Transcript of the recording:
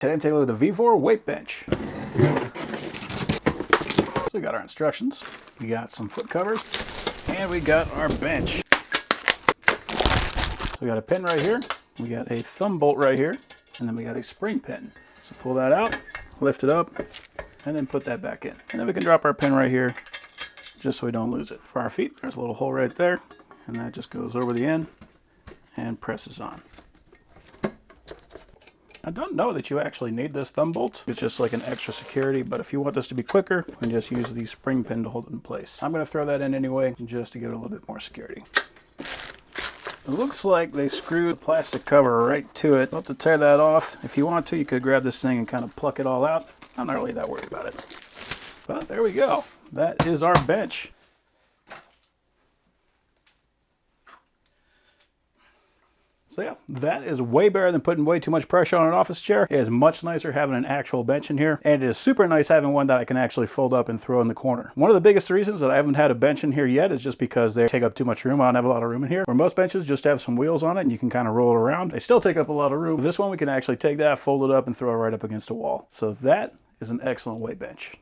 Today I'm taking a look at the VEVOR weight bench. So we got our instructions, we got some foot covers, and we got our bench. So we got a pin right here, we got a thumb bolt right here, and then we got a spring pin. So pull that out, lift it up, and then put that back in. And then we can drop our pin right here, just so we don't lose it. For our feet, there's a little hole right there, and that just goes over the end and presses on. I don't know that you actually need this thumb bolt. It's just like an extra security, but if you want this to be quicker, you can just use the spring pin to hold it in place. I'm going to throw that in anyway, just to give it a little bit more security. It looks like they screwed the plastic cover right to it. You'll have to tear that off. If you want to, you could grab this thing and kind of pluck it all out. I'm not really that worried about it. But there we go. That is our bench. So yeah, that is way better than putting way too much pressure on an office chair. It is much nicer having an actual bench in here, and it is super nice having one that I can actually fold up and throw in the corner. One of the biggest reasons that I haven't had a bench in here yet is just because they take up too much room. I don't have a lot of room in here. Where most benches just have some wheels on it and you can kind of roll it around. They still take up a lot of room. This one we can actually take that, fold it up, and throw it right up against a wall. So that is an excellent weight bench.